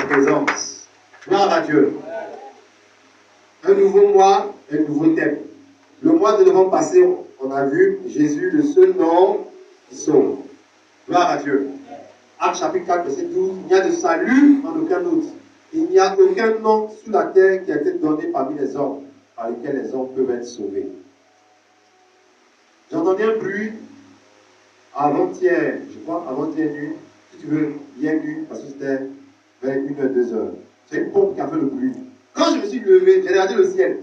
présence. Gloire à Dieu. Un nouveau mois, un nouveau thème. Le mois de novembre passé, on a vu Jésus, le seul nom qui sauve. Gloire à Dieu. Actes chapitre 4, verset 12. Il n'y a de salut en aucun autre. Il n'y a aucun nom sous la terre qui a été donné parmi les hommes, par lesquels les hommes peuvent être sauvés. J'entendais un bruit avant-hier, je crois, avant-hier nuit, si tu veux, hier nuit, parce que c'était vers 1h, 2h. C'est une pompe qui a fait le bruit. Quand je me suis levé, j'ai regardé le ciel.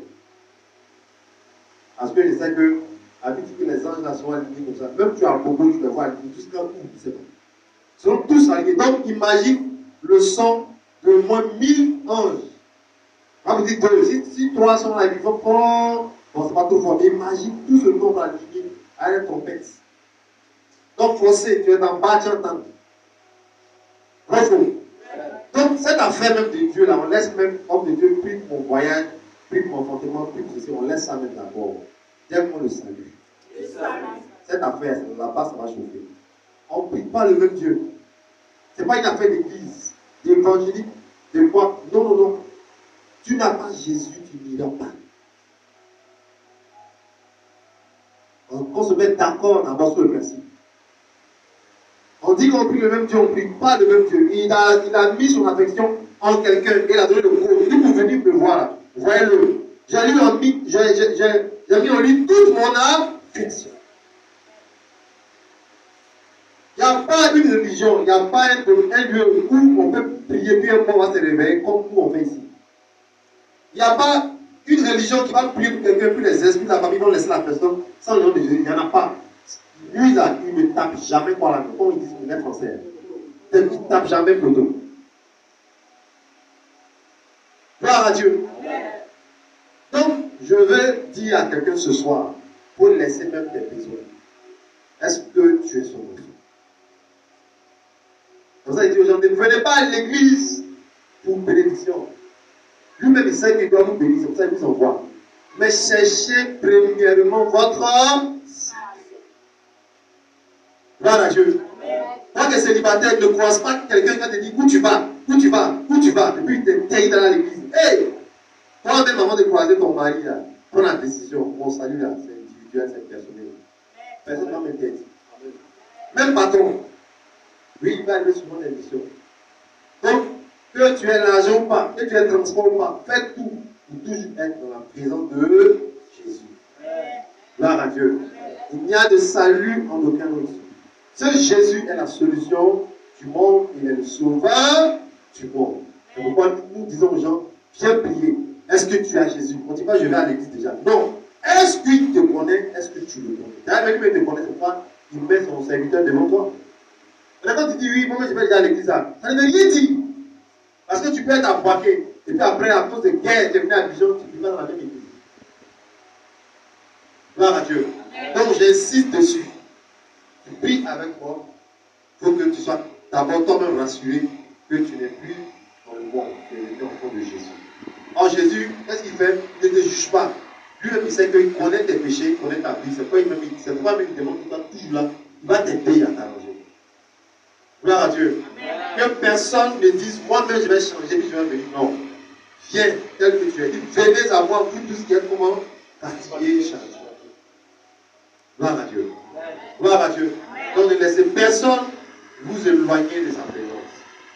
Parce que je sais que, habitude que les anges là sont alignés comme ça. Même tu as un bobo, tu les vois alignés, tout ce qu'on coupe, c'est bon. Ils sont tous alignés. Donc imagine le son de moins 1000 anges. On vous dit que si 3 sont là, ils vont prendre. Bon, c'est pas trop fort, mais imagine tout ce nombre aligné à une trompette. Donc, forcé, tu es en bas, tu entends. Bravo. Donc, cette affaire même de Dieu, là, on laisse même, homme de Dieu, prie pour mon voyage, prie pour mon enfantement, prie pour ceci, on laisse ça même d'abord. Dès qu'on le salue. Cette affaire, là-bas, ça va chauffer. On ne prie pas le même Dieu. Ce n'est pas une affaire d'église, d'évangélique, de quoi. Non, non, non. Tu n'as pas Jésus, tu n'iras pas. On se met d'accord d'abord sur le principe. On dit qu'on prie le même Dieu, on ne prie pas le même Dieu. Il a mis son affection en quelqu'un et il a donné le code. Lui, vous venez me voir là. Voyez-le. J'ai mis en lui toute mon affection. Il n'y a pas une religion, il n'y a pas un lieu où on peut prier puis on va se réveiller comme nous on fait ici. Il n'y a pas une religion qui va prier pour quelqu'un, puis les esprits de la famille vont laisser la personne sans le nom de Jésus. Il n'y en a pas. Lui, là, il ne tape jamais quoi là, comme ils disent les Français. Il ne tape jamais plutôt. Gloire à Dieu. Donc, je vais dire à quelqu'un ce soir, pour laisser même tes besoins. Est-ce que tu es son enfant? Comme ça, il dit aux gens, ne venez pas à l'église pour bénédiction. Lui-même, il sait qu'il doit vous bénir, c'est pour ça qu'il vous envoie. Mais cherchez premièrement votre gloire à Dieu. Quand tu es célibataire, ne croise pas quelqu'un qui te dit où tu vas, où tu vas, où tu vas, depuis que tu es taillé dans l'église. Hey! Toi-même, avant de croiser ton mari, là, prends la décision. Mon salut, là, c'est individuel, c'est personnel. Personne ne va m'interdire. Même patron, lui, il va aller sur mon émission. Donc, que tu aies l'argent ou pas, que tu aies le transport ou pas, fais tout pour toujours être dans la présence de Jésus. Gloire à Dieu. Il n'y a de salut en aucun autre. Ce Jésus est la solution du monde, il est le sauveur du monde. C'est pourquoi nous disons aux gens, viens prier. Est-ce que tu as Jésus? On ne dit pas je vais à l'église déjà. Non. Est-ce qu'il te connaît? Est-ce que tu le connais? D'ailleurs, lui, il te connaît, c'est pourquoi il met son serviteur devant toi. Et quand tu dis oui, moi je vais déjà à l'église, ça ne veut rien dire. Parce que tu peux être embarqué. Et puis après, à cause de guerre, tu es venu à Bijon, tu vas dans la même église. Gloire à Dieu. Donc j'insiste dessus. Tu pries avec moi. Il faut que tu sois d'abord toi-même rassuré que tu n'es plus dans le monde, tu es l'enfant de Jésus. Or Jésus, qu'est-ce qu'il fait? Il ne te juge pas. Lui-même, il sait qu'il connaît tes péchés, il connaît ta vie. C'est pourquoi il te demande tout le temps, toujours là. Il va t'aider à t'arranger. Gloire à Dieu. Amen. Que personne ne dise, moi-même je vais changer, puis je vais venir. Non. Viens tel que tu es. Venez à moi, vous tous qui êtes comment? Fatigués, chargés. Gloire à Dieu. Gloire à Dieu. Donc ne laissez personne vous éloigner de sa présence.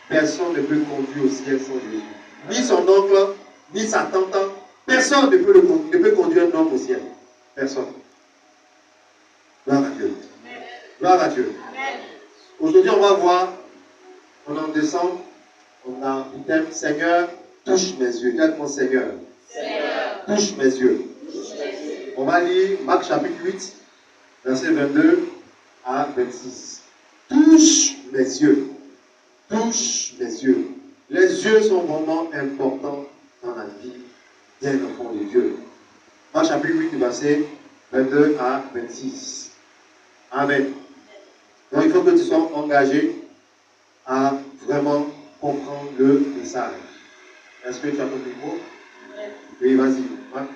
Personne ne peut conduire au ciel sans Jésus. Ni son oncle, ni sa tante. Personne ne peut conduire un homme au ciel. Personne. Gloire à Dieu. Gloire à Dieu. Aujourd'hui, on va voir, on en descend, on a un thème, Seigneur, touche mes yeux. Dis mon Seigneur. Seigneur, touche mes yeux. On va lire Marc chapitre 8, verset 22 à 26. Touche mes yeux. Touche mes yeux. Les yeux sont vraiment importants dans la vie d'un enfant de Dieu. Marc chapitre 8, verset 22 à 26. Amen. Donc il faut que tu sois engagé à vraiment comprendre le message. Est-ce que tu as compris le mot? Oui, vas-y. Marc.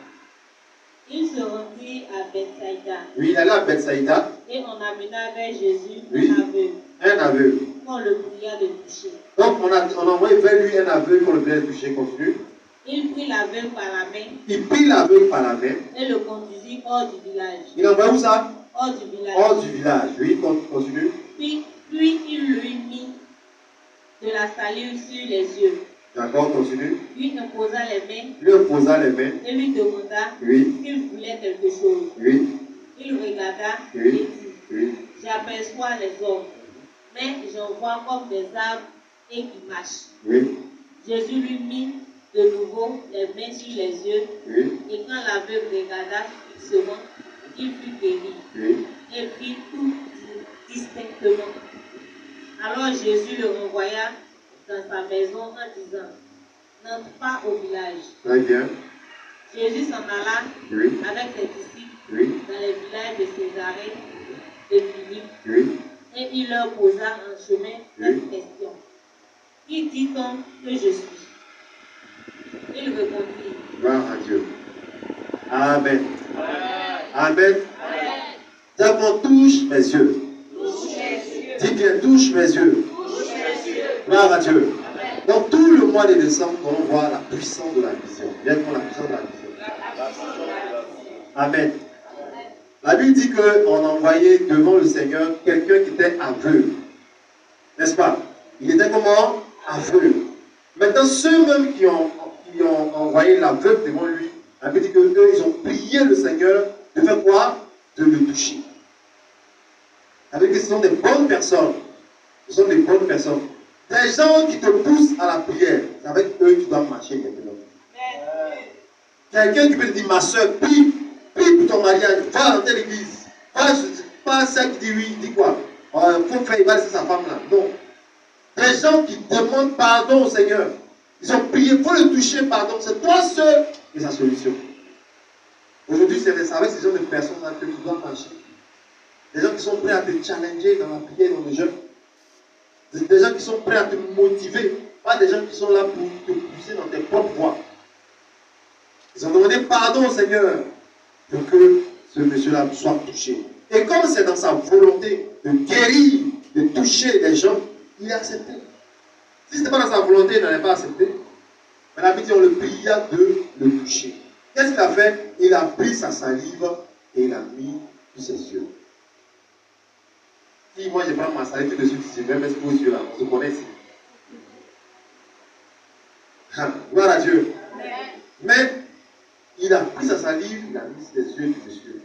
Il se rendit à Bethsaïda. Oui, il allait à Bethsaïda. Et on amena vers Jésus un aveugle. un aveugle. qu'on le pria de toucher. Donc on a envoyé vers lui un aveugle qu'on le pria de toucher. Continue. Il prit l'aveugle par la main Il prit l'aveugle par la main. et le conduisit hors du village. Il envoie où ça? Hors du village. Hors du village. Oui, continue. Puis il lui mit de la salive sur les yeux. D'accord, continue. Lui imposa les mains Lui imposa les mains. et lui demanda Oui. s'il voulait quelque chose. Oui. Il regarda et Oui. dit, Oui. j'aperçois les hommes, mais j'en vois comme des arbres et qui marchent. Oui. Jésus lui mit de nouveau les mains sur les yeux, Oui. et quand l'aveugle regarda fixement, il fut guéri Oui. et vit tout distinctement. Alors Jésus le renvoya dans sa maison en disant, n'entre pas au village. Très bien. Jésus s'en alla Oui. avec ses disciples Oui. dans les villages de Césarée de Philippe, Oui. et il leur posa en chemin cette question. Qui dit-on que je suis? Il répondit, Gloire à Dieu. Amen. Amen. D'abord, touche mes yeux. Dis bien, touche mes yeux. Gloire à Dieu. Donc, tout le mois de décembre, on voit la puissance de la vision. Bien qu'on la puissance de la vision. Amen. La Bible dit qu'on envoyait devant le Seigneur quelqu'un qui était aveugle. N'est-ce pas? Il était comment? Aveugle. Maintenant, ceux-mêmes qui ont envoyé l'aveugle devant lui, la Bible dit qu'eux, ils ont prié le Seigneur de faire quoi? De le toucher. Avec que ce sont des bonnes personnes. Ce sont des bonnes personnes. Des gens qui te poussent à la prière. C'est avec eux que tu dois marcher maintenant. Quelqu'un qui peut te dire, ma soeur, prie pour ton mariage, va dans telle église. Pas celle qui dit oui, dit quoi? Il faut faire, il va laisser sa femme là. Non. Des gens qui demandent pardon au Seigneur. Ils ont prié, il faut le toucher, pardon. C'est toi seul et sa solution. Aujourd'hui, c'est avec ces gens de personnes là que tu dois marcher. Des gens qui sont prêts à te challenger dans la prière, dans le jeûne. Des gens qui sont prêts à te motiver. Pas des gens qui sont là pour te pousser dans tes propres voies. Ils ont demandé pardon au Seigneur pour que ce monsieur-là soit touché. Et comme c'est dans sa volonté de guérir, de toucher les gens, il a accepté. Si ce n'était pas dans sa volonté, il n'allait pas accepter. Mais la Bible dit, on le pria de le toucher. Qu'est-ce qu'il a fait? Il a pris sa salive et il a mis sur ses yeux. Si moi je prends ma salive dessus, je vais mettre vos yeux là, on se connaît ici. Gloire à Dieu. Mais il a pris sa salive, il a mis sur les yeux du monsieur.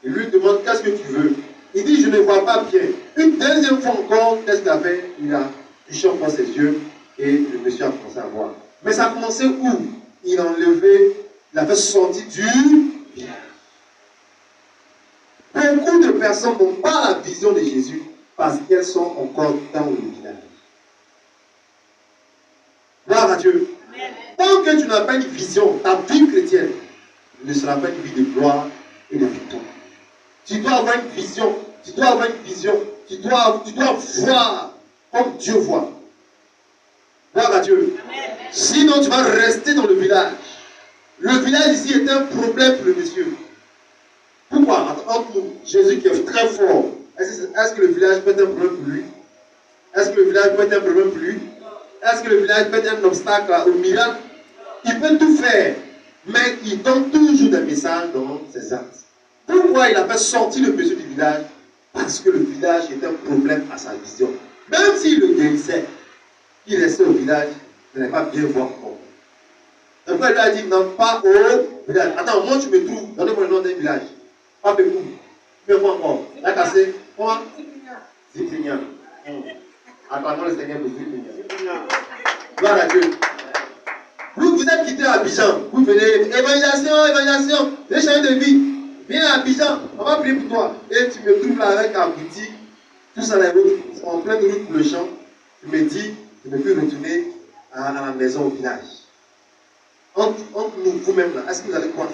Il lui demande, qu'est-ce que tu veux? Il dit, je ne vois pas bien. Une deuxième fois encore, qu'est-ce qu'il a fait? Il a touché encore ses yeux et le monsieur a commencé à voir. Mais ça a commencé où? Il a enlevé, il a fait sortir du village. Beaucoup de personnes n'ont pas la vision de Jésus parce qu'elles sont encore dans le village. Gloire à Dieu. Tant que tu n'as pas une vision, ta vie chrétienne ne sera pas une vie de gloire et de victoire. Tu dois avoir une vision. Tu dois avoir une vision. Tu dois voir comme Dieu voit. Gloire à Dieu. Amen. Sinon, tu vas rester dans le village. Le village ici est un problème pour le monsieur. Pourquoi? Entre nous, Jésus qui est très fort, est-ce que le village peut être un problème pour lui? Est-ce que le village peut être un problème pour lui? Est-ce que le village peut être un obstacle au miracle? Il peut tout faire, mais il donne toujours des messages dans ses actes. Pourquoi il a fait sortir le monsieur du village? Parce que le village est un problème à sa vision. Même s'il le guérissait, il restait au village, il n'allait pas bien voir encore. Donc il lui a dit, non, pas au village. Attends, moi tu me trouves, donnez-moi le nom d'un village. Pas beaucoup. Fais-moi encore. La cassé. Comment? Zipignan. Attends, le Seigneur de Zipignan. Gloire à Dieu. Vous êtes quitté à Abidjan. Vous venez, évangélisation. J'ai changé de vie. Viens à Abidjan, on va prier pour toi. Et tu me trouves là avec un boutique, tout ça là, en pleine route pour le champ. Tu me dis, je ne peux retourner à la maison au village. Entre nous, vous-même là, est-ce que vous allez croire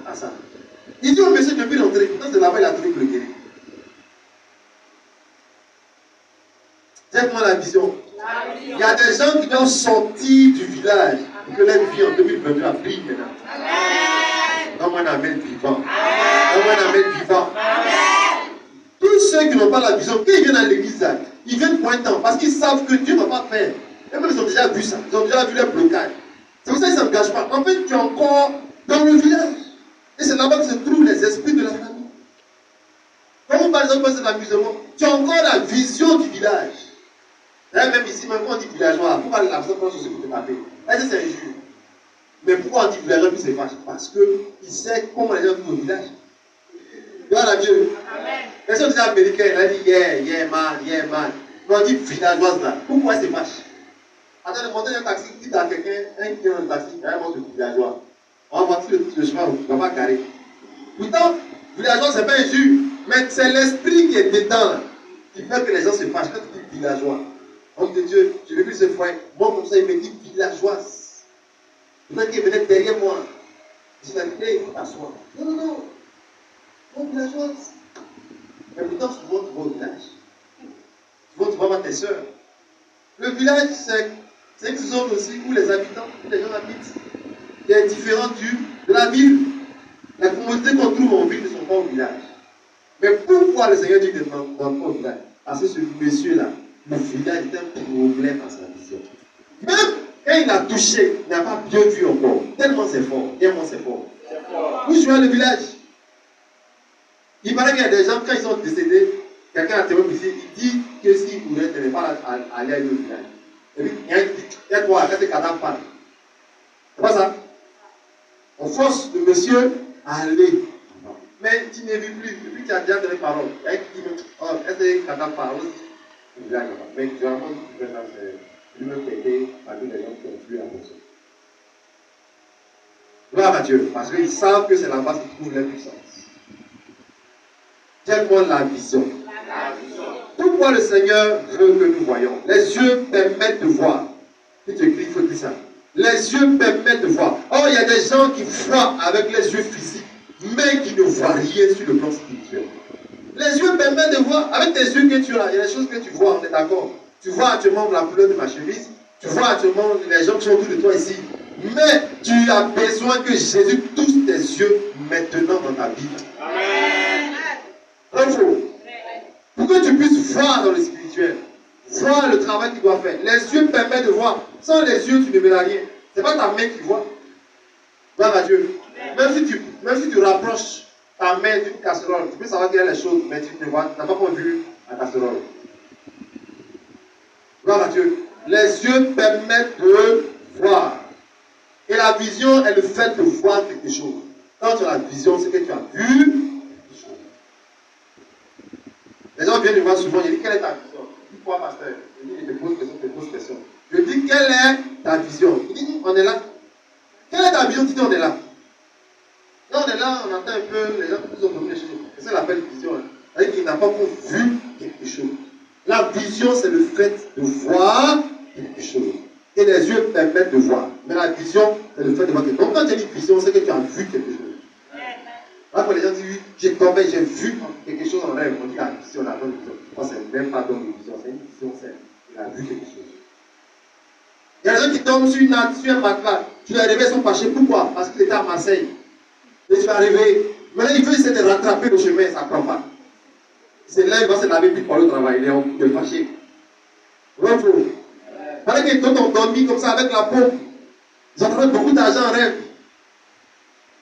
à ça? Il dit au monsieur de ne plus rentrer. Quand c'est là-bas, il a trouvé que le guérir. Dites-moi la vision. Il y a des gens qui doivent sortir du village pour que leur vie en 2022 brille maintenant. Donne-moi un amen vivant. Donne-moi un amen vivant. Tous ceux qui n'ont pas la vision, quand ils viennent à l'église, là, ils viennent pour un temps, parce qu'ils savent que Dieu ne va pas faire. Et même ils ont déjà vu ça, ils ont déjà vu les blocages. C'est pour ça qu'ils ne s'engagent pas. En fait, tu es encore dans le village. Et c'est là-bas que se trouvent les esprits de la famille. Quand on parle de l'amusement, tu as encore la vision du village. Là, même ici, même quand on dit villageois, pourquoi la personne pense aussi pour te taper? Est-ce que c'est injure? Mais pourquoi on dit villageois puis c'est fâche? Parce qu'il sait comment les gens vivent au village. Gloire à Dieu. Les gens disent américains, il a dit yeah man. Mais on dit villageoise là. Pourquoi c'est fâche? Attends, monter un taxi, dit à quelqu'un, un qui est dans le taxi, il va monter le villageois. On va voir si le chemin ne va pas carrer. Pourtant, villageois, c'est pas injure. Mais c'est l'esprit qui est dedans qui fait que les gens se fâchent quand tu dis villageois. Homme de Dieu, je l'ai vu ce frère, moi comme ça, il me dit villageoise. Peut-être qu'il venait derrière moi. Je lui ai dit, il faut t'asseoir. Non, villageoise. Mais pourtant, souvent, tu vas au village. Souvent, tu vas voir tes soeurs. Le village, c'est une zone aussi où les habitants, où les gens habitent. Il est différent de la ville. Les commodités qu'on trouve en ville ne sont pas au village. Mais pourquoi le Seigneur dit que dans le village? Parce que ce monsieur-là, le village est un problème à sa vision. Même quand il a touché, il n'a pas bien vu encore. Tellement c'est fort. Où je suis le village? Il paraît qu'il y a des gens, quand ils sont décédés, quelqu'un a témoigné ici, il dit que s'il pouvait, il ne pas aller au village. Et puis, il y a quoi? Quand tes cadavres parlent. C'est pas ça? On force le monsieur à aller. Mais tu ne vis plus. Depuis que tu as déjà donné parole. Il y a qui dit, oh, est-ce que les cadavres parlent aussi? Mais généralement, c'est lui-même qui a été parmi les gens qui ont tué la personne. Gloire à Dieu. Parce qu'ils savent que c'est là-bas qu'ils trouvent leur puissance. Tellement la vision. Pourquoi le Seigneur veut que nous voyons? Les yeux permettent de voir. Si tu écris, il faut dire ça. Les yeux permettent de voir. Or, il y a des gens qui voient avec les yeux physiques, mais qui ne voient rien sur le plan spirituel. Les yeux permettent de voir. Avec tes yeux que tu as, il y a des choses que tu vois, on est d'accord. Tu vois actuellement la couleur de ma chemise. Tu vois actuellement les gens qui sont autour de toi ici. Mais tu as besoin que Jésus touche tes yeux maintenant dans ta vie. Amen. Bravo. Pour que tu puisses voir dans le spirituel, voir le travail qu'il doit faire. Les yeux permettent de voir. Sans les yeux, tu ne verras rien. Ce n'est pas ta main qui voit. Gloire à Dieu. Même si tu rapproches ta main d'une casserole, tu peux savoir qu'il y a les choses, mais tu n'as pas vu la casserole. Gloire à Dieu. Les yeux permettent de voir. Et la vision est le fait de voir quelque chose. Quand tu as la vision, c'est que tu as vu quelque chose. Les gens viennent me voir souvent, ils disent, quelle est ta vision? Il dit quoi, pasteur? Il te pose question. Je dis, quelle est ta vision? Il dit, on est là. Quelle est ta vision? Tu dis, on est là. Là, on est là, on entend un peu les gens qui nous ont donné les choses. C'est ça l'appelle vision. C'est-à-dire qu'il n'a pas encore vu quelque chose. La vision, c'est le fait de voir quelque chose. Et les yeux permettent de voir. Mais la vision, c'est le fait de voir quelque chose. Donc, quand tu dis vision, c'est que tu as vu quelque chose. Là, quand les gens disent, oui, j'ai tombé, j'ai vu quelque chose en rêve, on dit la vision, la bonne vision. Moi, c'est même pas dans une vision, c'est une vision, c'est il a vu quelque chose. Il y a des gens qui tombent sur un matelas. Tu les réveilles, ils sont fâchés. Pourquoi? Parce qu'il était à Marseille. Et tu vas arriver. Maintenant, il veut essayer de rattraper le chemin, ça ne prend pas. C'est là, il va se laver puis pour le travail. Il est fâché. Bravo. Pendant qu'ils ont dormi comme ça avec la pompe, ils ont trouvé beaucoup d'argent en rêve.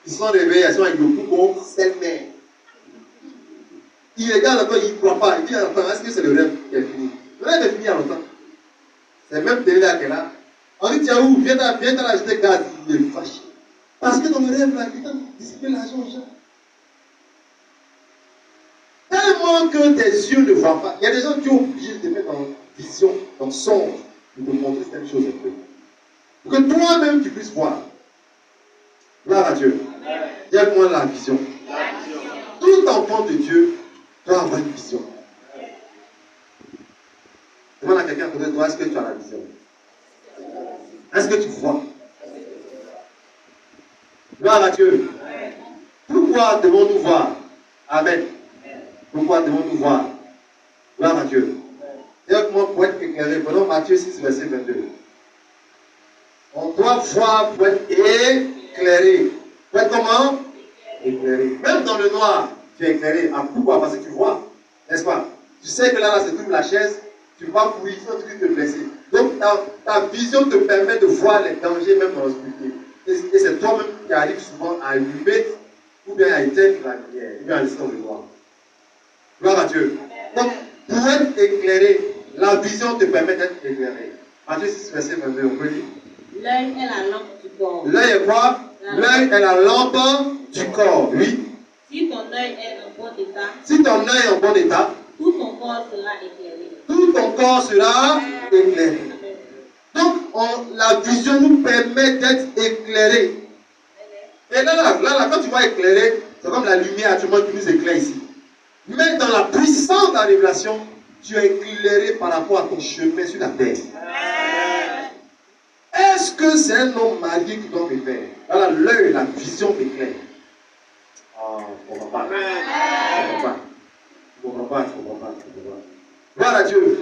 Ils se sont réveillés, ils sont avec le bougon, c'est mère. Il regarde encore, il ne croit pas. Il dit, attends, est-ce que c'est le rêve qui est fini? Le rêve est fini il y a longtemps. C'est même télé là qu'elle a. On dit, tiens où? Viens l'acheter gaz. Il est fâché. Parce que dans le rêve, là, il t'a dissipé l'argent aux gens. Tellement que tes yeux ne voient pas. Il y a des gens qui ont obligé de te mettre dans vision, dans songe, pour te montrer certaines choses un peu. Pour que toi-même tu puisses voir. Gloire à Dieu. Il y a moi la vision. Tout enfant de Dieu doit avoir une vision. Demande à quelqu'un à côté de toi, est-ce que tu as la vision? Est-ce que tu vois? Gloire à Dieu. Pourquoi devons-nous voir? Amen. Pourquoi devons-nous voir? Gloire à Dieu. D'ailleurs, moi, pour être éclairé, prenons Matthieu 6, verset 22. On doit voir pour être éclairé. Pour être comment? Éclairé. Même dans le noir, tu es éclairé. Ah, pourquoi? Parce que tu vois. N'est-ce pas? Tu sais que là, se trouve la chaise, tu vas courir, sans te blesser. Donc, ta vision te permet de voir les dangers même dans l'obscurité. Et c'est toi-même qui arrive souvent à allumer ou bien à éteindre la lumière, ou bien à laisser le voir. Gloire à Dieu. Donc, pour être éclairé, la vision te permet d'être éclairé. Matthieu 6, verset 22, on peut lire. L'œil est la lampe du corps. L'œil est quoi? L'œil est la lampe du corps, oui. Si ton œil est en bon état, Si ton œil est en bon état, tout ton corps sera éclairé. tout ton corps sera éclairé. Donc, la vision nous permet d'être éclairés. Et là, quand tu vois éclairer, c'est comme la lumière actuellement qui nous éclaire ici. Mais dans la puissance de la révélation, tu es éclairé par rapport à ton chemin sur la terre. Est-ce que c'est un homme marié qui doit me faire? Voilà, l'œil, la vision m'éclaire. Ah, je ne comprends pas. Je ne comprends pas. Gloire à Dieu.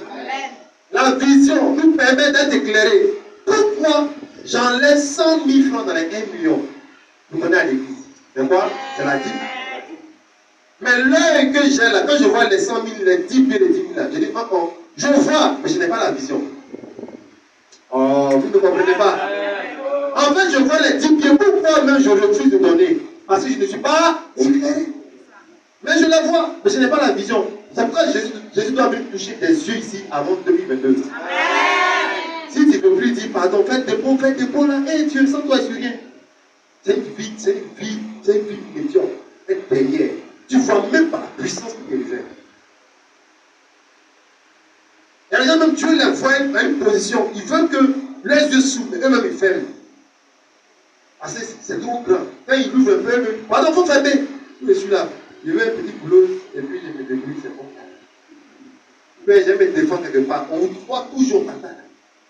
La vision nous permet d'être éclairés. Pourquoi j'enlève 100 000 francs dans les 1 million? Vous venez à l'église. C'est quoi? C'est la dîme. Mais l'œil que j'ai là, quand je vois les 100 000, les 10 000, les 10 000 là, je dis, je vois, mais je n'ai pas la vision. Oh, vous ne comprenez pas. En fait, je vois les 10 pieds. Pourquoi même je refuse de donner? Parce que je ne suis pas éclairé. Mais je les vois, mais je n'ai pas la vision. C'est pourquoi Jésus doit me toucher des yeux ici avant 2022. Amen. Si tu ne peux plus dire pardon, faites des pots là, et Dieu, sans toi, je suis rien. C'est une vie médiocre. Être derrière. Tu ne vois même pas la puissance qui est réserve. Il y a des gens, même Dieu les voit à une position. Ils veulent que leurs yeux s'ouvrent, mais eux-mêmes ils ferment. Parce que c'est trop grand. Quand ils ouvrent un peu, pardon, il faut fermer. Je suis là. Je veux un petit boulot, et puis je me débrouille, c'est bon. Mais je vais me défendre quelque part. On vous croit toujours par terre.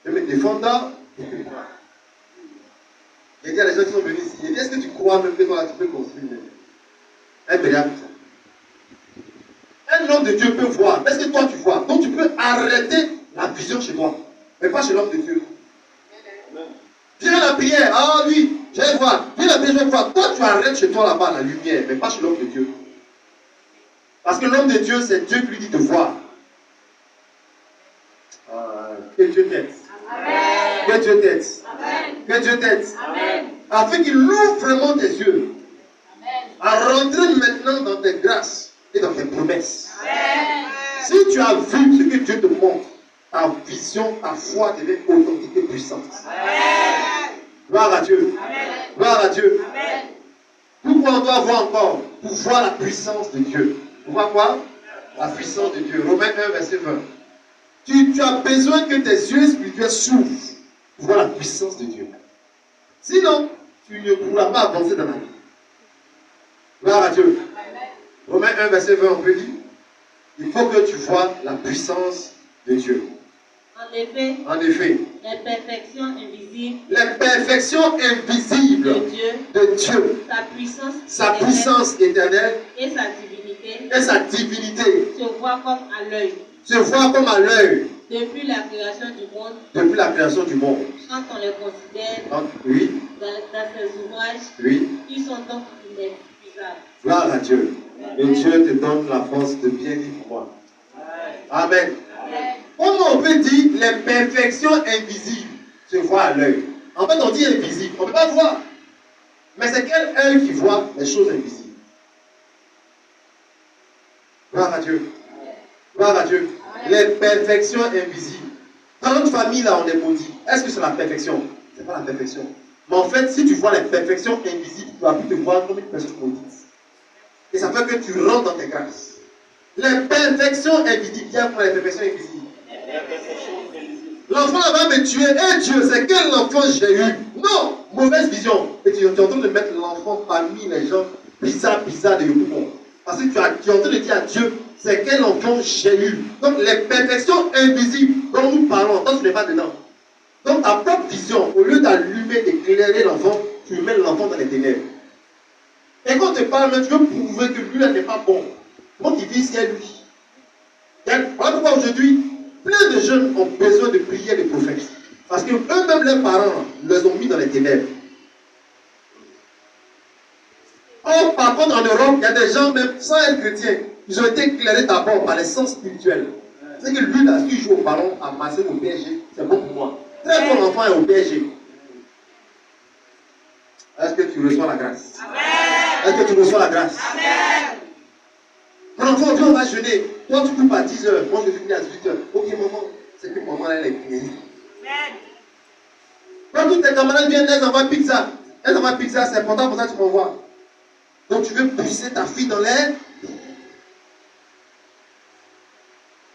Je vais me défendre quelque part. Il y a des gens qui sont venus ici. Il dit, est-ce que tu crois même que toi, tu peux construire un miracle? Un homme de Dieu peut voir. Est-ce que toi, tu vois? Donc, tu peux arrêter la vision chez toi. Mais pas chez l'homme de Dieu. Viens à la prière. Ah oui, je vais voir. Viens à la prière, je vais voir. Toi, tu arrêtes chez toi là-bas la lumière, mais pas chez l'homme de Dieu. Parce que l'homme de Dieu, c'est Dieu qui lui dit de voir. Que Dieu t'aide. Que Dieu t'aide. Que Dieu t'aide. Afin qu'il ouvre vraiment tes yeux. À rentrer maintenant dans tes grâces et dans tes promesses. Si tu as vu ce que Dieu te montre, ta vision, ta foi devient authentique et puissante. Gloire à Dieu. Gloire à Dieu. Pourquoi on doit voir encore? Pour voir la puissance de Dieu. Pour voir quoi? La puissance de Dieu. Romains 1, verset 20. Tu as besoin que tes yeux spirituels s'ouvrent pour voir la puissance de Dieu. Sinon, tu ne pourras pas avancer dans la vie. Gloire à Dieu. Romains 1, verset 20, on peut dire, il faut que tu vois la puissance de Dieu. En effet, les perfections invisibles de Dieu, sa puissance éternelle et sa divinité se voient comme à l'œil depuis la création du monde. Quand on les considère oui. dans ses ouvrages, Oui. ils sont donc inépuisables. Gloire à Dieu. Et Dieu te donne la force de bien vivre pour moi. Amen. Comment on peut dire les perfections invisibles se voient à l'œil? En fait, on dit invisible. On ne peut pas voir. Mais c'est quel œil qui voit les choses invisibles? Gloire à Dieu. Gloire à Dieu. Les perfections invisibles. Dans notre famille, là, on est maudit. Est-ce que c'est la perfection? Ce n'est pas la perfection. Mais en fait, si tu vois les perfections invisibles, tu vas plus te voir comme une personne maudite. Et ça fait que tu rentres dans tes grâces. Les perfections invisibles. Viens pour les perfections invisibles. L'enfant là-bas me tuer. Eh Dieu, c'est quel enfant j'ai eu? Non, mauvaise vision. Et tu es en train de mettre l'enfant parmi les gens bizarres de Yopougon. Parce que tu es en train de dire à Dieu, c'est quel enfant j'ai eu. Donc les perfections invisibles dont nous parlons, toi tu n'es pas dedans. Donc ta propre vision, au lieu d'allumer, d'éclairer l'enfant, tu mets l'enfant dans les ténèbres. Et quand tu parles, tu veux prouver que lui n'est pas bon. Comment tu dis c'est lui? Voilà pourquoi aujourd'hui, plein de jeunes ont besoin de prier les prophètes. Parce que eux-mêmes, leurs parents, les ont mis dans les ténèbres. Or, par contre, en Europe, il y a des gens, même sans être chrétiens, ils ont été éclairés d'abord par les sens spirituels. C'est que lui, là, qui joue au ballon à Marseille au PSG, c'est bon pour moi. Très bon enfant est au PSG. Est-ce que tu reçois la grâce? Est-ce que tu reçois la grâce? Mon enfant, viens, on va jeûner. Toi, tu coupes à 10h. Moi, je finis à 18h. Ok, maman, c'est que maman, elle est guérie. Quand tous tes camarades viennent, elles envoient pizza. Elles envoient pizza, c'est important pour ça que tu m'envoies. Donc, tu veux pousser ta fille dans l'air.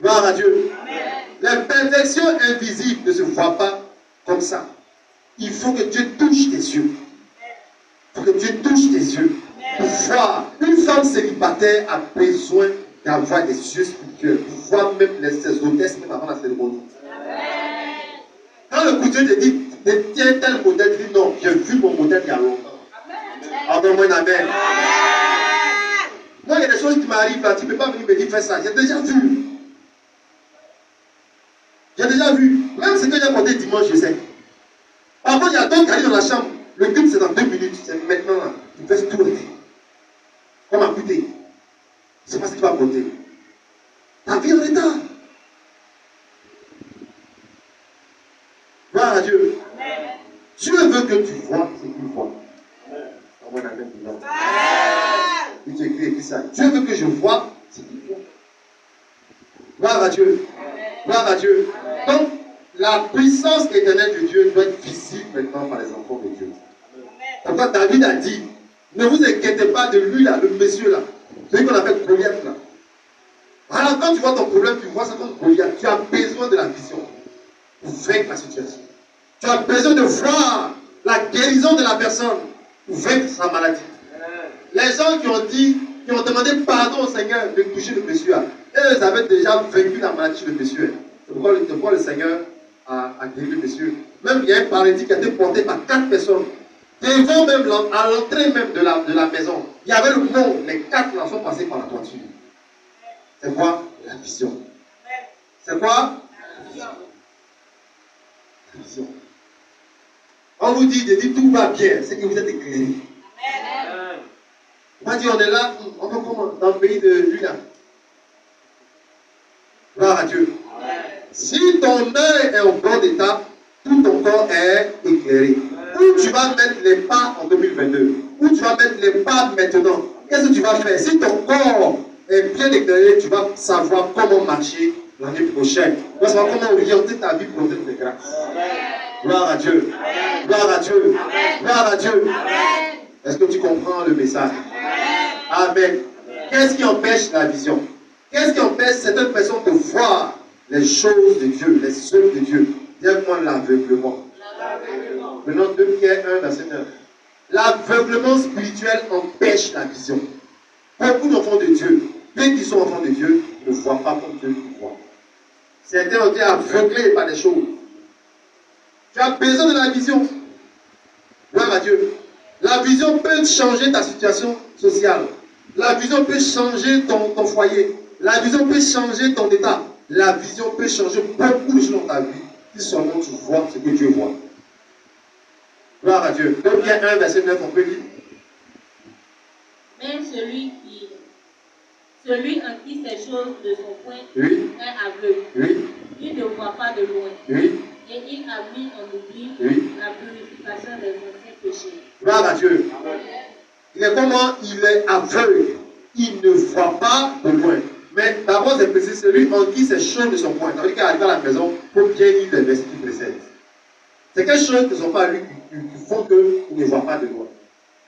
Gloire à Dieu. Les perfections invisibles ne se voient pas comme ça. Il faut que Dieu touche tes yeux. Il faut que Dieu touche tes yeux. Pour voir. Une femme célibataire a besoin d'avoir des yeux spirituels. Pour voir même ses hôtesses, même avant la cérémonie. Quand le couturier te dit, tiens tel modèle, tu dis non, j'ai vu mon modèle il y a longtemps. Entends-moi un amen. Moi, il y a des choses qui m'arrivent là, tu ne peux pas venir me dire fais ça. J'ai déjà vu. J'ai déjà vu. Même ce que j'ai porté dimanche, je sais. Par contre, il y a d'autres qui arrivent dans la chambre. Le culte, c'est dans 2 minutes. C'est maintenant là. Tu fais tout le temps. On m'a coûté. Je ne sais pas ce que tu vas porter. Ta vie en retard. Gloire à Dieu. Dieu veut que tu vois ce qu'il voit. On a même dit il te écrit ça. Dieu veut que je vois ce qu'il voit. Gloire à Dieu. Gloire à Dieu. Donc, la puissance éternelle de Dieu doit être visible maintenant par les enfants de Dieu. Pourquoi David a dit, ne vous inquiétez pas de lui là, le monsieur là, celui qu'on appelle Goliath là. Alors quand tu vois ton problème, tu vois ça comme Goliath, tu as besoin de la vision pour vaincre la situation. Tu as besoin de voir la guérison de la personne pour vaincre sa maladie. Les gens qui ont demandé pardon au Seigneur de toucher le monsieur là, eux avaient déjà vaincu la maladie chez le monsieur. C'est pourquoi le Seigneur a guéri le monsieur. Même il y a un paralytique qui a été porté par 4 personnes. Devant même, à l'entrée même de la maison, il y avait le mot, les 4 là sont passés par la toiture. C'est quoi? La vision. C'est quoi? La vision. La vision. On vous dit, tout va bien, c'est que vous êtes éclairés. On va dire, on est là, on va comment? Dans le pays de Luna. Gloire à Dieu. Si ton œil est au bon état, tout ton corps est éclairé. Où tu vas mettre les pas en 2022? Où tu vas mettre les pas maintenant? Qu'est-ce que tu vas faire? Si ton corps est bien éclairé, tu vas savoir comment marcher l'année prochaine. Tu vas savoir comment orienter ta vie pour donner des grâces. Gloire à Dieu. Gloire à Dieu. Gloire à Dieu. Est-ce que tu comprends le message? Amen. Qu'est-ce qui empêche la vision? Qu'est-ce qui empêche certaines personnes de voir les choses de Dieu, les œuvres de Dieu? Dis-moi l'aveuglement. Maintenant, 2 Pierre 1, verset 9. L'aveuglement spirituel empêche la vision. Beaucoup d'enfants de Dieu, dès qu'ils sont enfants de Dieu, ne voient pas comme Dieu les voit. Certains ont été aveuglés par des choses. Tu as besoin de la vision. Gloire à Dieu. La vision peut changer ta situation sociale. La vision peut changer ton foyer. La vision peut changer ton état. La vision peut changer beaucoup de choses dans ta vie si seulement tu vois ce que Dieu voit. Gloire à Dieu. 2 Pierre 1, verset 9, on peut lire. Mais celui en qui ces choses de son point Oui. est aveugle. Oui. Il ne voit pas de loin. Oui. Et il a mis en oubli la purification des anciens péchés. Gloire à Dieu. Il est comment? Il est aveugle. Il ne voit pas de loin. Mais d'abord, c'est précis, celui en qui ces choses de son point. Ça veut dire qu'à arriver à la maison, il faut bien lire les versets qui précèdent. C'est quelque chose qui ne sont pas lui qui font qu'il ne voit pas de loin.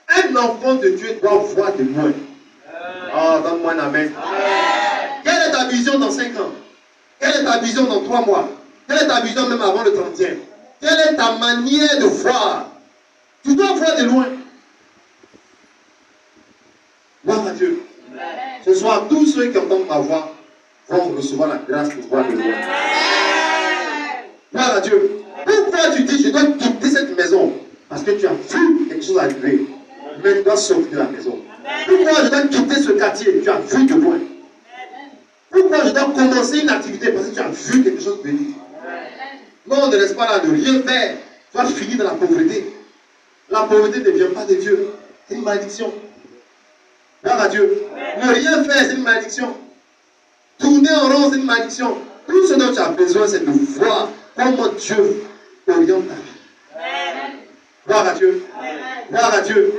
Un enfant de Dieu doit voir de loin. Oh, donne-moi un amen. Quelle est ta vision dans 5 ans? Quelle est ta vision dans 3 mois? Quelle est ta vision même avant le 31? Quelle est ta manière de voir? Tu dois voir de loin. Gloire à Dieu. Ce soir, tous ceux qui entendent ma voix vont recevoir la grâce de voir de loin. Gloire à Dieu. Pourquoi tu dis je dois quitter cette maison? Parce que tu as vu quelque chose arriver. Mais tu dois sortir de la maison. Pourquoi je dois quitter ce quartier? Tu as vu de loin. Pourquoi je dois commencer une activité? Parce que tu as vu quelque chose venir. Non, ne reste pas là de rien faire. Tu vas finir dans la pauvreté. La pauvreté ne vient pas de Dieu. C'est une malédiction. Gloire à Dieu. Ne rien faire, c'est une malédiction. Tourner en rond, c'est une malédiction. Tout ce dont tu as besoin, c'est de voir comment Dieu oriente ta vie. Gloire à Dieu. Gloire à Dieu.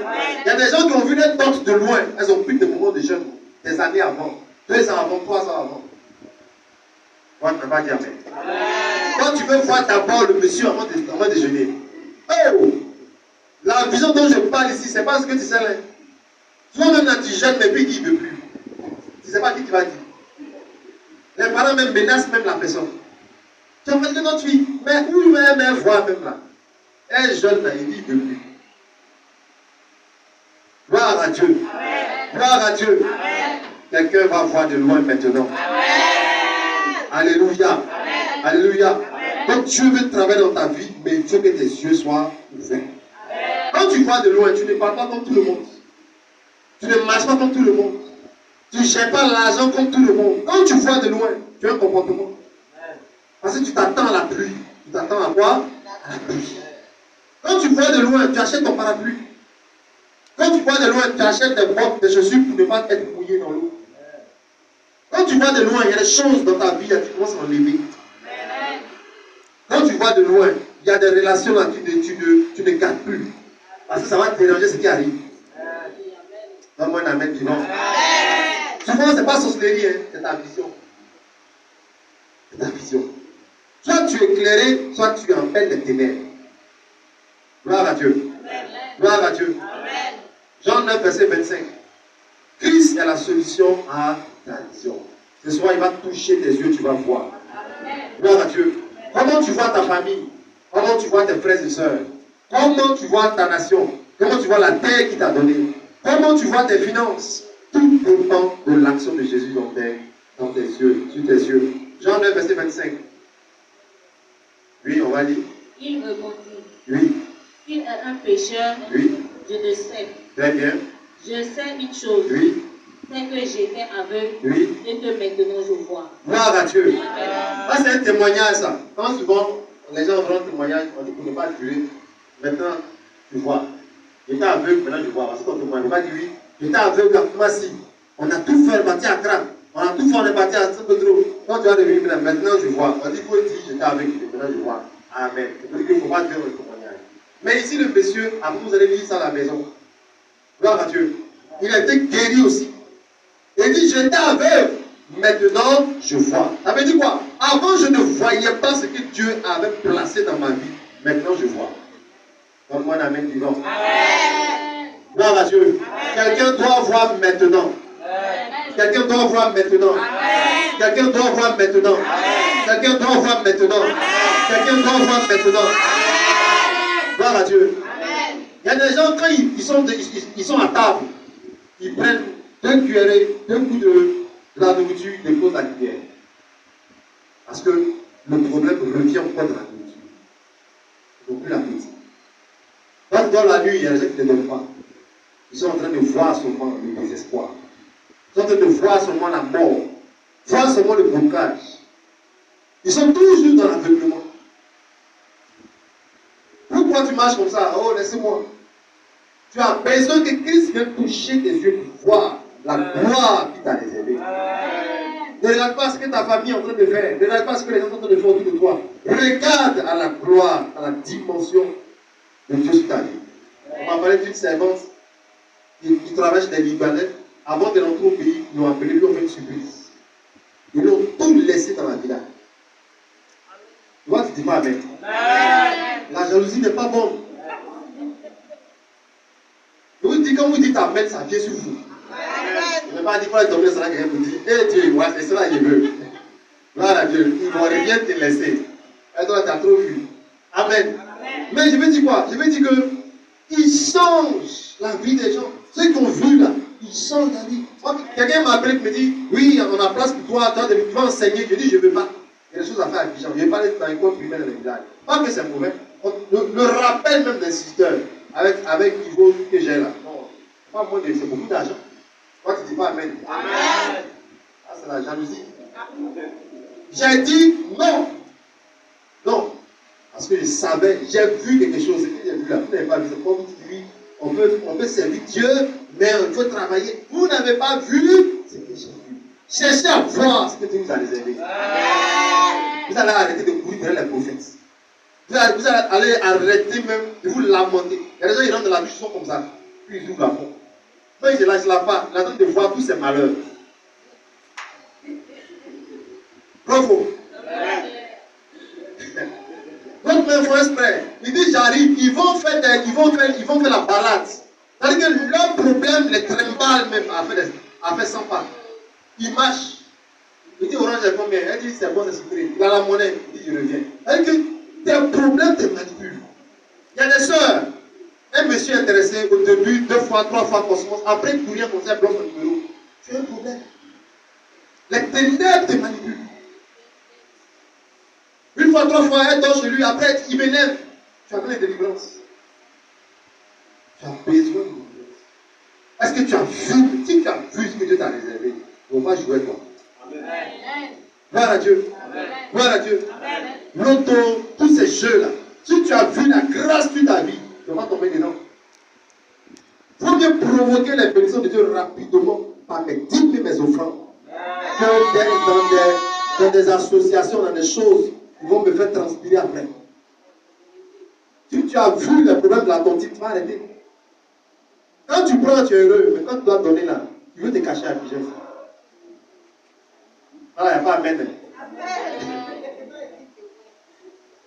Il y a des gens qui ont vu les portes de loin. Elles ont pris des moments de jeûne, des années avant, 2 ans avant, 3 ans avant. Moi, je ne peux pas dire amen. Quand tu veux voir d'abord le monsieur avant de déjeuner, oh, la vision dont je parle ici, c'est pas ce que tu sais là. Toi-même là, tu jeûnes, mais puis il ne veut plus. Tu ne sais pas qui tu vas dire. Les parents même menacent même la personne. Tu as fait que notre fille, mais où même voit même là. Elle jeune là, il dit il ne veut plus. Gloire à Dieu. Amen. Gloire à Dieu. Quelqu'un va voir de loin maintenant. Amen. Alléluia. Amen. Alléluia. Amen. Donc Dieu veut travailler dans ta vie, mais il faut que tes yeux soient ouverts. Amen. Quand tu vois de loin, tu ne parles pas comme tout le monde. Tu ne marches pas comme tout le monde. Tu ne gères pas l'argent comme tout le monde. Quand tu vois de loin, tu as un comportement. Parce que tu t'attends à la pluie. Tu t'attends à quoi? À la pluie. Quand tu vois de loin, tu achètes ton parapluie. Quand tu vois de loin, tu achètes des bottes, des chaussures pour ne pas être mouillé dans l'eau. Quand tu vois de loin, il y a des choses dans ta vie, tu commences à enlever. Quand tu vois de loin, il y a des relations là, tu ne gardes plus. Parce que ça va te déranger ce qui arrive. Donne-moi un amen vivant. Souvent, ce n'est pas sorcellerie, hein, c'est ta vision. C'est ta vision. Soit tu es éclairé, soit tu empêches les ténèbres. Gloire à Dieu. Gloire à Dieu. Amen. Jean 9, verset 25. Christ est la solution à ta vision. Ce soir, il va toucher tes yeux, tu vas voir. Amen. Gloire à Dieu. Comment tu vois ta famille? Comment tu vois tes frères et sœurs? Comment tu vois ta nation? Comment tu vois la terre qu'il t'a donnée? Comment tu vois tes finances? Tout dépend de l'action de Jésus dans tes yeux, sur tes yeux. Jean 9, verset 25. Oui, on va lire. Il répondit. Oui. Il est un pécheur. Oui. Je le sais. Très bien. Je sais une chose. Oui. C'est que j'étais aveugle. Oui. Et que maintenant je vois. Gloire à Dieu. Ça, c'est un témoignage, ça. Quand souvent, les gens rendent un témoignage, on dit qu'on ne peut pas durer. Maintenant, tu vois. J'étais aveugle, maintenant je vois. Parce qu'on témoigne. On va dire oui. J'étais aveugle à Koumassi. On a tout fait, on est parti à Kran. On a tout fait, on est parti à Saint-Pedro. Quand tu vas devenir maintenant, je vois. On dit qu'il faut dire j'étais aveugle, maintenant je vois. Amen. C'est-à-dire qu'il ne faut pas dire le témoignage. Mais ici, le monsieur, après vous allez lire ça à la maison. Gloire à Dieu. Il a été guéri aussi. Il dit, j'étais aveugle. Maintenant, je vois. Ça veut dire quoi? Avant, je ne voyais pas ce que Dieu avait placé dans ma vie. Maintenant, je vois. Donne-moi un amen vivant. Amen. Gloire à Dieu. Quelqu'un doit voir maintenant. Quelqu'un doit voir maintenant. Quelqu'un doit voir maintenant. Quelqu'un doit voir maintenant. Quelqu'un doit voir maintenant. Gloire à Dieu. Il y a des gens, quand ils sont à table, ils prennent 2 cuillerées, 2 coups de la nourriture, ils déposent la cuillère. Parce que le problème revient encore de la nourriture. Ils n'ont plus l'appétit. Quand dans la nuit, il y a des gens qui ne donnent pas. Ils sont en train de voir seulement le désespoir. Ils sont en train de voir seulement la mort. Voir seulement le blocage. Ils sont toujours dans l'aveuglement. Pourquoi tu marches comme ça? Oh, laissez-moi. Tu as besoin que Christ vienne toucher tes yeux pour voir la gloire qui t'a réservée. Ne regarde pas ce que ta famille est en train de faire. Ne regarde pas ce que les gens sont en train de faire autour de toi. Regarde à la gloire, à la dimension de Dieu sur ta vie. On m'a parlé d'une servante qui travaille chez des Libanais. Avant de rentrer au pays, ils l'ont appelé, ils lui ont fait une surprise. Ils l'ont tout laissé dans la villa. Tu vois, tu dis pas amen. La jalousie n'est pas bonne. Je vous dis, quand vous dites amen, ça vient sur vous. Je ne vais pas dire quoi tomber, ça là, quelqu'un vous dit, eh Dieu, moi, c'est cela qu'il veut. Gloire à Dieu, il ne va rien te laisser. Et toi, tu as trop vu. Amen. Mais je veux dire quoi? Je veux dire que il change la vie des gens. Ceux qui ont vu là, ils changent la vie. Quelqu'un m'a appelé et me dit, oui, on a place pour toi, tu vas enseigner. Je dis, je ne veux pas. Il y a des choses à faire à Bijan. Je ne vais pas aller dans l'école primaire dans les villages. Pas que c'est mauvais. Le rappel même des sisters avec le niveau que j'ai là. Non, pas moi, c'est beaucoup d'argent. Toi, tu ne dis pas amen. Amen. Ah, c'est la jalousie. J'ai dit non. Non. Parce que je savais, j'ai vu quelque chose. Ce que j'ai vu là, vous n'avez pas vu. C'est comme tu dis, on peut on peut servir Dieu, mais il faut travailler. Vous n'avez pas vu ce que j'ai vu. Cherchez à voir ce que Dieu vous a réservé. Vous allez arrêter de courir derrière les prophètes. Vous allez arrêter même de vous lamenter. Il y a des gens qui rentrent dans la vie, ils sont comme ça. Puis ils ouvrent la porte. Quand ils ne lâchent la part, ils attendent de voir tous ces malheurs. Bravo. Donc, ils font exprès. Ils disent j'arrive, ils vont faire la balade. C'est-à-dire que leur problème les trimballe même à faire 100 pas. Ils marchent. Il dit Orange est combien? Elle dit c'est bon, c'est sucré. Il a la monnaie. Il dit je reviens. C'est-à-dire que tes problèmes te manipulent. Il y a des soeurs. Un monsieur intéressé au début, 2 fois, 3 fois cosmos. Après, pour rien comme ça, bloque son numéro. C'est un problème. Les ténèbres te manipulent. Une fois, 3 fois, elle dort chez lui. Après, il m'énerve. Tu as besoin de délivrance. Tu as besoin de délivrance. Est-ce que tu as vu? Si tu as vu ce que Dieu t'a réservé, on va jouer toi. Gloire à Dieu. Gloire à Dieu. L'auto, tous ces jeux-là. Si tu as vu la grâce de ta vie, tu vas tomber dedans. Il faut bien provoquer les bénédictions de Dieu rapidement par mes dîmes et mes offrandes. Que dans des associations, dans des choses, ils vont me faire transpirer après. Si tu as vu les problèmes de la tontine, tu vas arrêter. Quand tu prends, tu es heureux, mais quand tu dois donner là, tu veux te cacher à pigeon. Ah, il n'y a pas amen.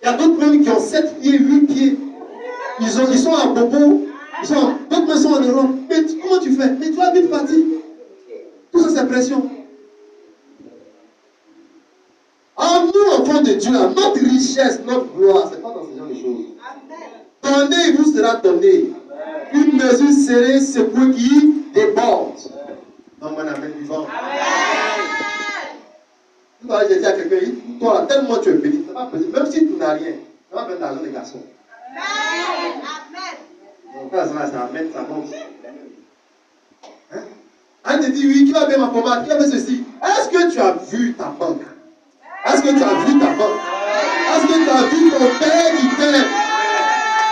Il y a d'autres même qui ont 7 pieds, 8 pieds. Ils sont à Bobo. D'autres même sont en Europe. Mais comment tu fais? Mais tu vas vite partir. Tout ça, c'est pression. En nous, enfants de Dieu, notre richesse, notre gloire, ce n'est pas dans ce genre de choses. Donnez, il vous sera donné. Une mesure serrée, secouée qui déborde. Non, mon amen vivant. J'ai dit à quelqu'un, toi, tellement tu es béni, ça va peser. Même si tu n'as rien, ça va mettre l'argent des garçons. Donc là, ça amène, ça monte. Hein? On te dit, oui, qui va payer ma pommade, qui va faire ceci? Est-ce que tu as vu ta banque? Est-ce que tu as vu ta banque? Est-ce que tu as vu ton père qui t'aime?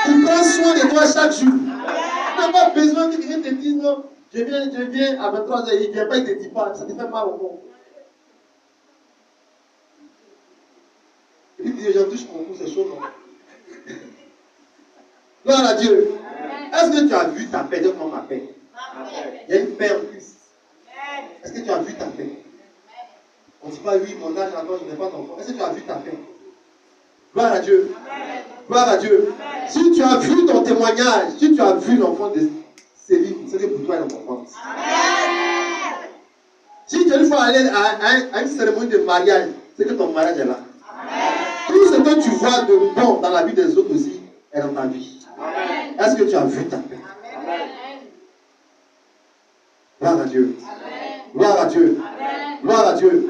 Qui prend soin de toi chaque jour? Tu n'as pas besoin que quelqu'un te dise, non, je viens à 23h, il ne vient pas, il ne te dit pas, ça te fait mal au monde. Il dit, j'en touche mon cou, c'est chaud, non? Gloire à Dieu. Est-ce que tu as vu ta paix? Donne-moi ma paix. Il y a une paix en Christ. Est-ce que tu as vu ta paix? On ne dit pas, oui, mon âge encore, je n'ai pas d'enfant. Est-ce que tu as vu ta paix? Gloire à Dieu. Gloire à Dieu. Si tu as vu ton témoignage, si tu as vu l'enfant de Céline, c'est que pour toi, elle est importante. Si tu es une fois allé à une cérémonie de mariage, c'est que ton mariage est là. Tout ce que tu vois de bon dans la vie des autres aussi est dans ta vie. Est-ce que tu as vu ta paix? Gloire à Dieu. Gloire à Dieu. Gloire à Dieu.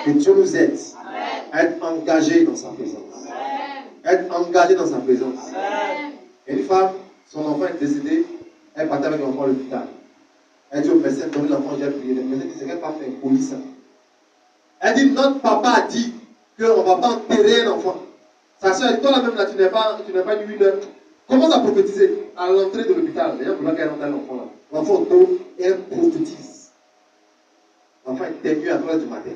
Que Dieu nous aide à être engagés dans sa présence. Être engagés dans sa présence. Et une femme, son enfant est décédé, elle partait avec l'enfant à l'hôpital. Elle dit au médecin, donnez l'enfant, j'ai prié. Le médecin dit, c'est quelle femme est polie ça? Elle dit, notre papa a dit qu'on ne va pas enterrer un enfant. Sa soeur dit, toi là même là, tu n'es pas une heure. Commence à prophétiser à l'entrée de l'hôpital. Les gens voulaient qu'elle rentre l'enfant là. L'enfant auto, elle prophétise. L'enfant était mieux à 3h du matin.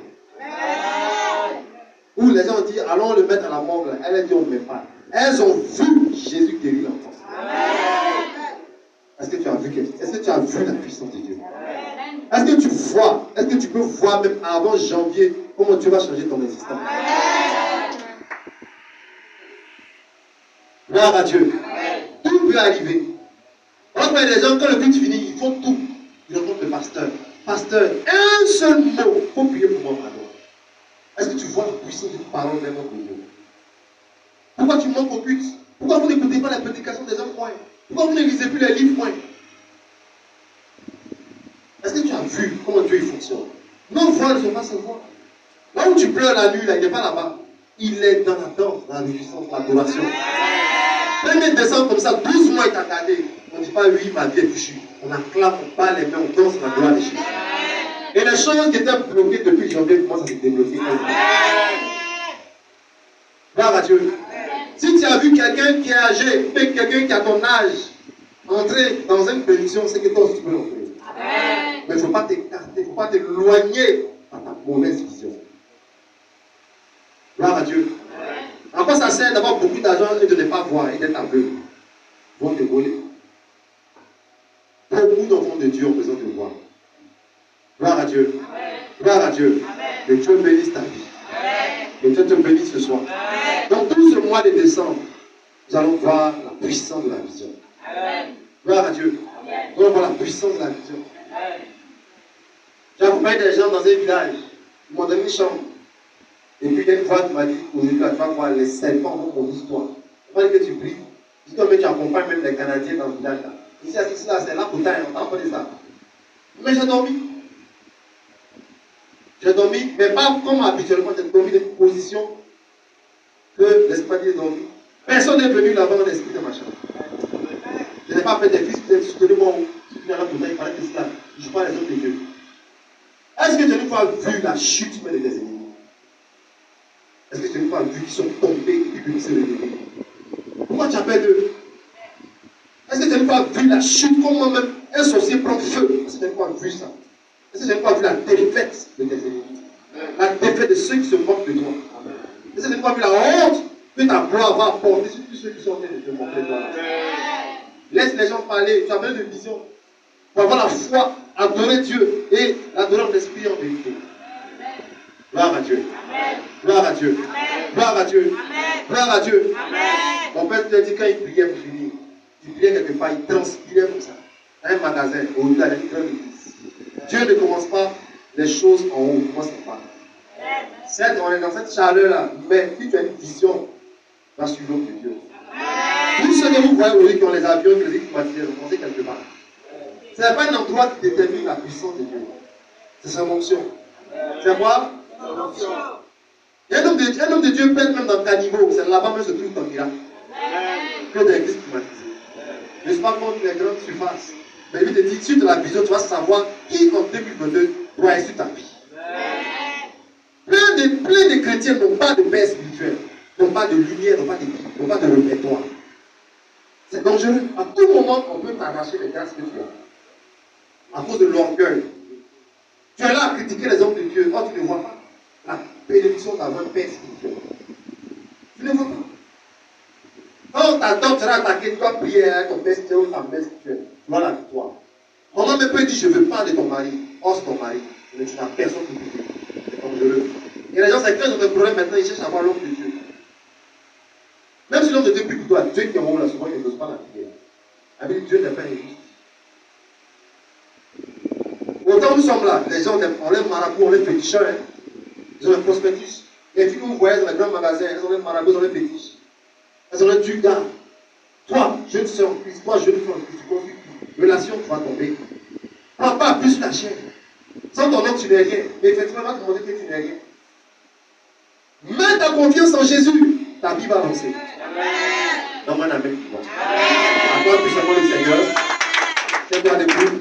Où les gens ont dit, allons le mettre à la morgue. Elle a dit, on ne met pas. Elles ont vu Jésus guérir l'enfant. Est-ce que tu as vu quelque chose? Est-ce que tu as vu la puissance de Dieu? Est-ce que tu vois? Est-ce que tu peux voir même avant janvier comment Dieu va changer ton existence? Gloire à Dieu. Tout peut arriver. On voit les gens, quand le culte finit, ils font tout. Ils rencontrent le pasteur. Pasteur, un seul mot. Il faut prier pour moi, pardon. Est-ce que tu vois la puissance d'une parole même au Dieu? Pourquoi tu manques au culte? Pourquoi vous n'écoutez pas la prédication des hommes? Pourquoi vous ne lisez plus les livres? Est-ce que tu as vu comment Dieu fonctionne? Nos voix ne sont pas ses voix. Là où tu pleures la nuit, là, il n'est pas là-bas. Il est dans la danse, dans la réjouissance, dans l'adoration. 1er décembre comme ça, 12 mois il t'a gardé. On ne dit pas oui, ma vie est fichue. On acclame, on parle les mains, on danse la gloire de Jésus. Et les choses qui étaient bloquées depuis janvier commencent à se débloquer. Gloire à Dieu. Si tu as vu quelqu'un qui est âgé, mais quelqu'un qui a ton âge, Entrer dans une bénédiction, c'est que toi aussi tu peux l'entrer. Mais il ne faut pas t'écarter, il ne faut pas t'éloigner par ta mauvaise vision. Gloire à Dieu. En quoi ça sert d'avoir beaucoup d'argent et de ne pas voir et d'être aveugle? Ils vont te voler. Beaucoup d'enfants de Dieu ont besoin de voir. Gloire à Dieu. Gloire à Dieu. Que Dieu bénisse ta vie. Que Dieu te bénisse ce soir. Dans tout ce mois de décembre, nous allons voir la puissance de la vision. Gloire à Dieu. Nous allons voir la puissance de la vision. J'ai accompagné des gens dans un village. Ils m'ont donné une chambre. Et puis il y a une voix qui m'a dit, aujourd'hui, tu vas voir les serpents vont mon histoire. Il m'a dit que tu pries. Je dis, mais tu accompagnes même les Canadiens dans le village là. Ici, là, c'est là, pourtant, on t'a appris ça. Mais j'ai dormi. J'ai dormi, mais pas comme habituellement, j'ai dormi dans une position que l'esprit dit dormi. Personne n'est venu là-bas dans l'esprit de ma chambre. Je n'ai pas fait des fils, je te moi où je suis dans la bouteille, il fallait que c'est là. Je parle les autres de Dieu. Est-ce que tu n'as pas vu la chute de tes ennemis? Est-ce que tu n'as pas vu qu'ils sont tombés et puis qu'ils se réveillent? Pourquoi tu appelles d'eux? Est-ce que tu n'as pas vu la chute, comment même un sorcier prend feu? Est-ce que tu n'as pas vu ça? Est-ce que tu n'as pas vu la défaite de tes ennemis? La défaite de ceux qui se moquent de toi? Est-ce que tu n'as pas vu la honte que ta gloire va apporter sur tous ceux qui sont en train de te moquer de toi? Laisse les gens parler, tu as besoin de vision. Pour avoir la foi, adorer Dieu et l'adorer en esprit en vérité. Gloire à Dieu. Gloire à Dieu. Gloire à Dieu. Gloire à Dieu. Mon père te dit quand il priait pour finir, il priait quelque part, il transpirait comme ça. Dans un magasin, au lieu d'aller dans l'église. Dieu ne commence pas les choses en haut, il commence en bas. Certes, on est dans cette chaleur-là, mais si tu as une vision, va suivre l'homme de Dieu. Tous ceux que vous voyez aujourd'hui qui ont les avions, qui les équipes matérielles, vous pensez quelque part. Ce n'est pas un endroit qui détermine la puissance de Dieu. C'est sa fonction. C'est quoi? Et un homme de Dieu peut être même dans ta niveau. C'est là-bas même se trouve ton miracle. Que des églises climatisées. Je ne suis pas contre les grandes surfaces. Mais lui te dit, si tu as la vision, tu vas savoir qui en 2022 doit être sur ta vie. Plein de chrétiens n'ont pas de paix spirituelle, n'ont pas de lumière, n'ont pas de répertoire. C'est dangereux. À tout moment, on peut t'arracher les grâces que tu as. À cause de l'orgueil. Tu es là à critiquer les hommes de Dieu. Oh, tu ne vois pas la bénédiction d'avoir une paix spirituelle. Tu ne vois pas. Quand ta dame sera attaquée, tu vas prier à ton père spirituel ou ta mère spirituelle. Tu vois la victoire. Maman me peut dire, je ne veux pas de ton mari. Oh, c'est ton mari. Mais tu n'as personne pour prier. C'est dangereux. Et les gens, c'est quand ils ont des problèmes maintenant, ils cherchent à voir l'homme de Dieu. Même si l'homme de Dieu prie pour toi, Dieu qui est en haut là, souvent, il n'ose pas la prière. Avec Dieu n'est pas injuste. Autant nous sommes là, les gens, on les marabouts, on les féticheurs, hein. Ils ont les prospectus. Les filles que vous voyez dans les grands magasins, elles ont les marabouts, elles ont les fétiches. Elles ont les dugars. Toi, jeune soeur en Christ, toi, jeune fille en Christ, tu construis plus. Relation, tu vas tomber. Prends pas plus la chair. Sans ton nom, tu n'es rien. Mais effectivement, on va te demander que tu n'es rien. Mets ta confiance en Jésus. Ta vie va avancer. Donne-moi un amen. À toi, puissamment le Seigneur. C'est toi debout.